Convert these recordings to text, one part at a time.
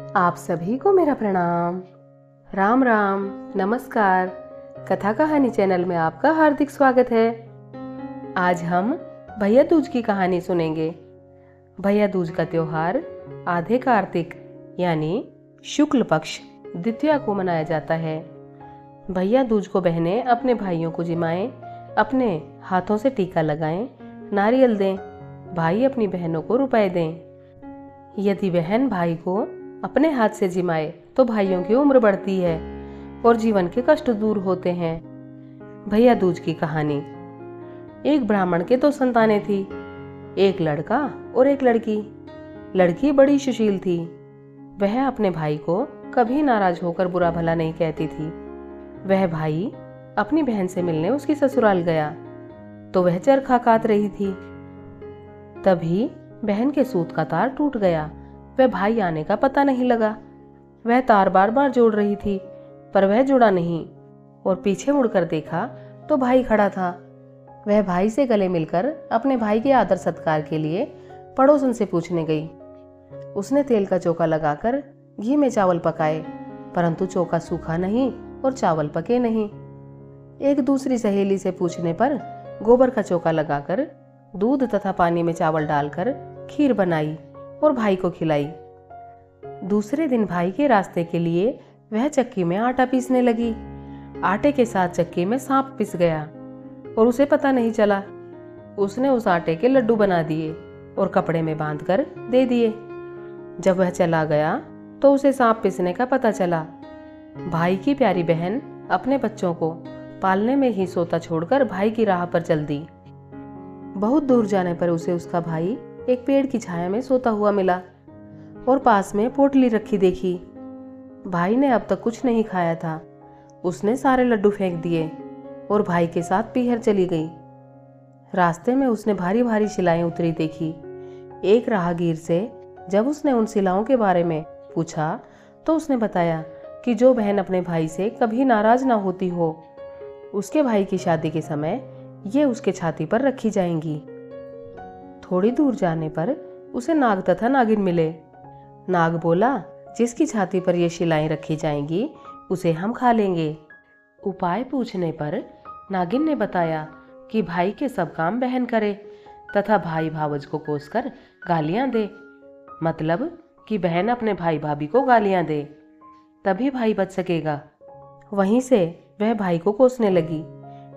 आप सभी को मेरा प्रणाम। राम राम, नमस्कार। कथा कहानी चैनल में आपका हार्दिक स्वागत है। आज हम भैया दूज की कहानी सुनेंगे। भैया दूज का त्योहार आधे कार्तिक यानी शुक्ल पक्ष द्वितीया को मनाया जाता है। भैया दूज को बहनें अपने भाइयों को जिमाएं, अपने हाथों से टीका लगाएं, नारियल दें, भाई अपनी बहनों को रुपए दें। यदि बहन भाई को अपने हाथ से जिमाए तो भाइयों की उम्र बढ़ती है और जीवन के कष्ट दूर होते हैं। भैया दूज की कहानी। एक ब्राह्मण के 2 संतानें थी, एक लड़का और एक लड़की। लड़की बड़ी सुशील थी। वह अपने भाई को कभी नाराज होकर बुरा भला नहीं कहती थी। वह भाई अपनी बहन से मिलने उसकी ससुराल गया तो वह चरखा कात रही थी। तभी बहन के सूत का तार टूट गया। वह भाई आने का पता नहीं लगा। वह तार बार बार जोड़ रही थी पर वह जुड़ा नहीं और पीछे मुड़कर देखा तो भाई खड़ा था। वह भाई से गले मिलकर अपने भाई के आदर सत्कार के लिए पड़ोसन से पूछने गई। उसने तेल का चौका लगाकर घी में चावल पकाए, परंतु चौका सूखा नहीं और चावल पके नहीं। एक दूसरी सहेली से पूछने पर गोबर का चौका लगाकर दूध तथा पानी में चावल डालकर खीर बनाई और भाई को खिलाई। दूसरे दिन भाई के रास्ते के लिए वह चक्की में आटा पीसने लगी। आटे के साथ चक्की में सांप पिस गया और उसे पता नहीं चला। उसने उस आटे के लड्डू बना दिए और कपड़े में बांधकर दे दिए। जब वह चला गया तो उसे सांप पिसने का पता चला। भाई की प्यारी बहन अपने बच्चों को पालने में ही सोता छोड़कर भाई की राह पर चल दी। बहुत दूर जाने पर उसे उसका भाई एक पेड़ की छाया में सोता हुआ मिला और पास में पोटली रखी देखी। भाई ने अब तक कुछ नहीं खाया था। उसने सारे लड्डू फेंक दिए और भाई के साथ पीहर चली गई। रास्ते में उसने भारी भारी शिलाएं उतरी देखी। एक राहगीर से जब उसने उन शिलाओं के बारे में पूछा तो उसने बताया कि जो बहन अपने भाई से कभी नाराज ना होती हो, उसके भाई की शादी के समय ये उसके छाती पर रखी जाएंगी। थोड़ी दूर जाने पर उसे नाग तथा नागिन मिले। नाग बोला, जिसकी छाती पर ये शिलाएं रखी जाएंगी उसे हम खा लेंगे। उपाय पूछने पर नागिन ने बताया कि भाई के सब काम बहन करे तथा भाई भावज को कोसकर गालियां दे, मतलब कि बहन अपने भाई भाभी को गालियां दे, तभी भाई बच सकेगा। वहीं से वह भाई को कोसने लगी।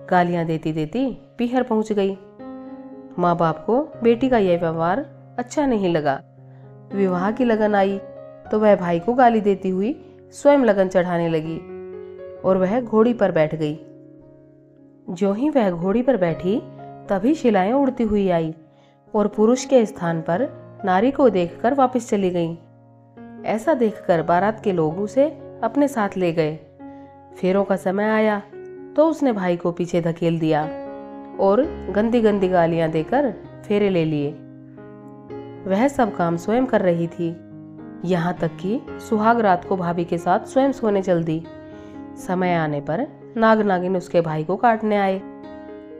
गालियां देती देती पीहर पहुंच गई। माँ बाप को बेटी का यह व्यवहार अच्छा नहीं लगा। विवाह की लगन आई तो वह भाई को गाली देती हुई स्वयं लगन चढ़ाने लगी और वह घोड़ी पर बैठ गई। जो ही वह घोड़ी पर बैठी तभी शिलाएं उड़ती हुई आई और पुरुष के स्थान पर नारी को देखकर वापस चली गई। ऐसा देखकर बारात के लोग उसे अपने साथ ले गए। फेरों का समय आया तो उसने भाई को पीछे धकेल दिया और गंदी गंदी गालियां देकर फेरे ले लिए। वह सब काम स्वयं कर रही थी, यहाँ तक कि सुहाग रात को भाभी के साथ स्वयं सोने चल दी। समय आने पर नाग नागिन उसके भाई को काटने आए।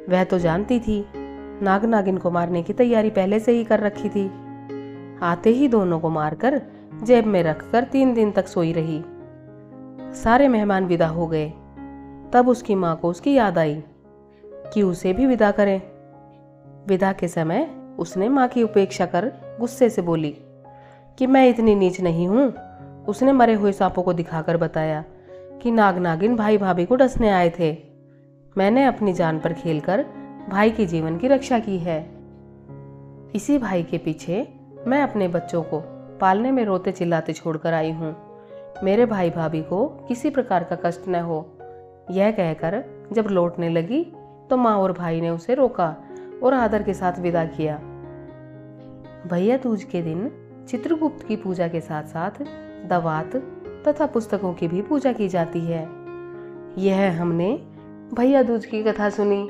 वह तो जानती थी, नाग नागिन को मारने की तैयारी पहले से ही कर रखी थी। आते ही दोनों को मारकर जेब में रखकर 3 दिन तक सोई रही। सारे मेहमान विदा हो गए। तब उसकी माँ को उसकी याद आई कि उसे भी विदा करें। विदा के समय उसने माँ की उपेक्षा कर गुस्से से बोली कि मैं इतनी नीच नहीं हूँ। उसने मरे हुए सांपों को दिखाकर बताया कि नाग नागिन भाई भाभी को डसने आए थे। मैंने अपनी जान पर खेलकर भाई की जीवन की रक्षा की है। इसी भाई के पीछे मैं अपने बच्चों को पालने में रोते चिल्लाते छोड़कर आई हूँ। मेरे भाई भाभी को किसी प्रकार का कष्ट न हो। यह कहकर जब लौटने लगी तो माँ और भाई ने उसे रोका और आदर के साथ विदा किया। भैया दूज के दिन चित्रगुप्त की पूजा के साथ साथ दवात तथा पुस्तकों की भी पूजा की जाती है। यह हमने भैया दूज की कथा सुनी।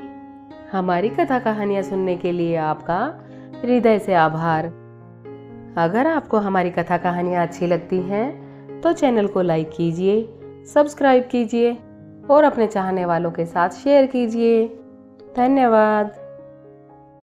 हमारी कथा कहानियाँ सुनने के लिए आपका हृदय से आभार। अगर आपको हमारी कथा कहानियाँ अच्छी लगती हैं तो चैनल को लाइक कीजिए, सब्सक्राइब कीजिए और अपने चाहने वालों के साथ शेयर कीजिए। धन्यवाद।